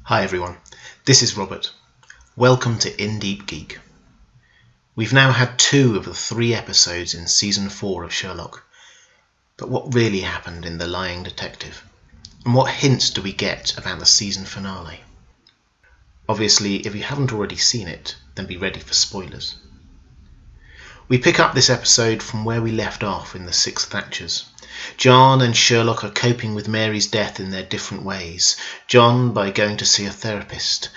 Hi everyone, this is Robert. Welcome to In Deep Geek. We've now had 2 of the 3 episodes in Season 4 of Sherlock. But what really happened in The Lying Detective? And what hints do we get about the season finale? Obviously, if you haven't already seen it, then be ready for spoilers. We pick up this episode from where we left off in the 6 Thatchers. John and Sherlock are coping with Mary's death in their different ways. John by going to see a therapist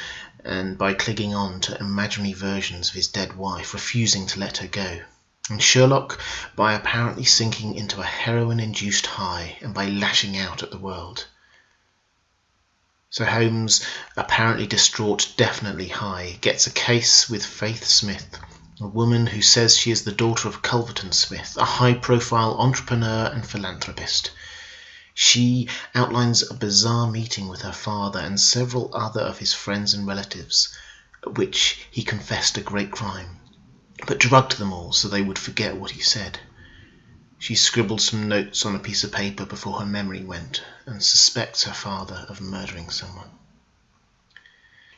and by clinging on to imaginary versions of his dead wife, refusing to let her go. And Sherlock by apparently sinking into a heroin-induced high and by lashing out at the world. So Holmes, apparently distraught, definitely high, gets a case with Faith Smith, a woman who says she is the daughter of Culverton Smith, a high-profile entrepreneur and philanthropist. She outlines a bizarre meeting with her father and several other of his friends and relatives, at which he confessed a great crime, but drugged them all so they would forget what he said. She scribbled some notes on a piece of paper before her memory went, and suspects her father of murdering someone.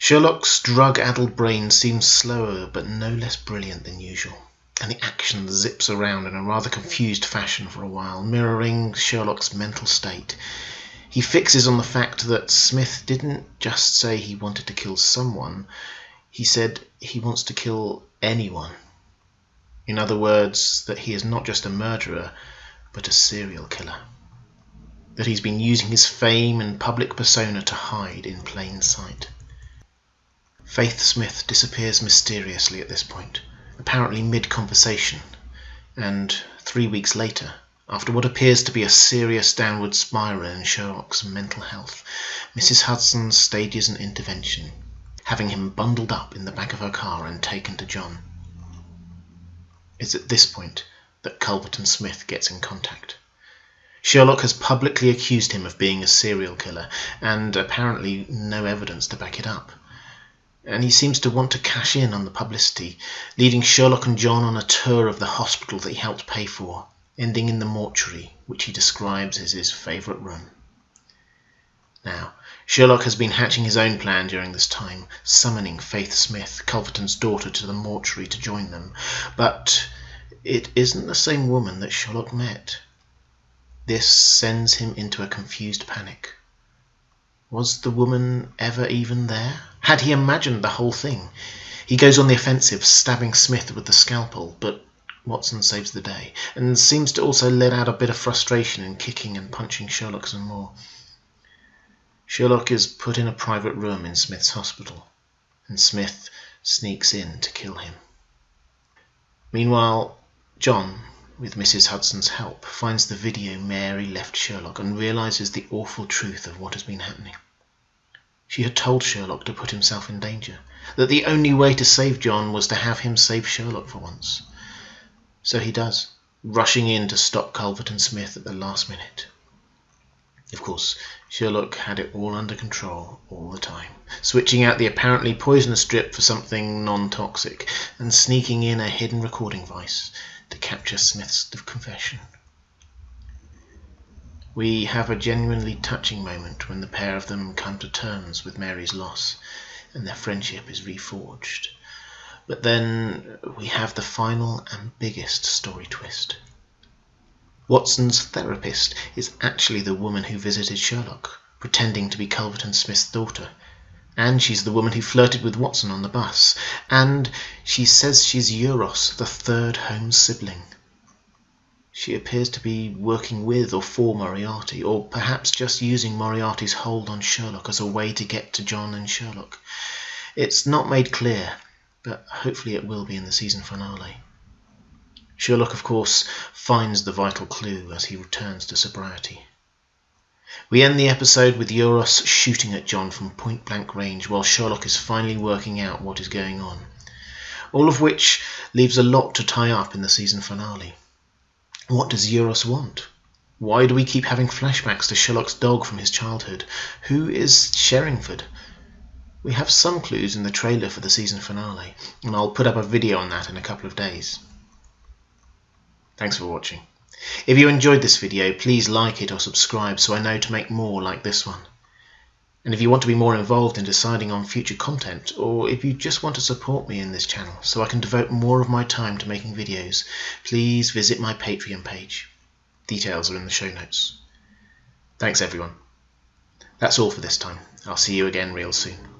Sherlock's drug-addled brain seems slower but no less brilliant than usual, and the action zips around in a rather confused fashion for a while, mirroring Sherlock's mental state. He fixes on the fact that Smith didn't just say he wanted to kill someone, he said he wants to kill anyone. In other words, that he is not just a murderer, but a serial killer. That he's been using his fame and public persona to hide in plain sight. Faith Smith disappears mysteriously at this point, apparently mid-conversation, and 3 weeks later, after what appears to be a serious downward spiral in Sherlock's mental health, Mrs. Hudson stages an intervention, having him bundled up in the back of her car and taken to John. It's at this point that Culverton Smith gets in contact. Sherlock has publicly accused him of being a serial killer, and apparently no evidence to back it up. And he seems to want to cash in on the publicity, leading Sherlock and John on a tour of the hospital that he helped pay for, ending in the mortuary, which he describes as his favourite room. Now, Sherlock has been hatching his own plan during this time, summoning Faith Smith, Culverton's daughter, to the mortuary to join them, but it isn't the same woman that Sherlock met. This sends him into a confused panic. Was the woman ever even there? Had he imagined the whole thing? He goes on the offensive, stabbing Smith with the scalpel, but Watson saves the day, and seems to also let out a bit of frustration in kicking and punching Sherlock some more. Sherlock is put in a private room in Smith's hospital, and Smith sneaks in to kill him. Meanwhile, John, with Mrs. Hudson's help, finds the video Mary left Sherlock and realises the awful truth of what has been happening. She had told Sherlock to put himself in danger, that the only way to save John was to have him save Sherlock for once. So he does, rushing in to stop Culverton Smith at the last minute. Of course, Sherlock had it all under control all the time, switching out the apparently poisonous drip for something non-toxic, and sneaking in a hidden recording device to capture Smith's confession. We have a genuinely touching moment when the pair of them come to terms with Mary's loss, and their friendship is reforged. But then we have the final and biggest story twist. Watson's therapist is actually the woman who visited Sherlock, pretending to be Culverton Smith's daughter. And she's the woman who flirted with Watson on the bus. And she says she's Euros, the 3rd Holmes sibling. She appears to be working with or for Moriarty, or perhaps just using Moriarty's hold on Sherlock as a way to get to John and Sherlock. It's not made clear, but hopefully it will be in the season finale. Sherlock, of course, finds the vital clue as he returns to sobriety. We end the episode with Euros shooting at John from point-blank range while Sherlock is finally working out what is going on. All of which leaves a lot to tie up in the season finale. What does Euros want? Why do we keep having flashbacks to Sherlock's dog from his childhood? Who is Sherringford? We have some clues in the trailer for the season finale, and I'll put up a video on that in a couple of days. Thanks for watching. If you enjoyed this video, please like it or subscribe so I know to make more like this one. And if you want to be more involved in deciding on future content, or if you just want to support me in this channel so I can devote more of my time to making videos, please visit my Patreon page. Details are in the show notes. Thanks everyone. That's all for this time. I'll see you again real soon.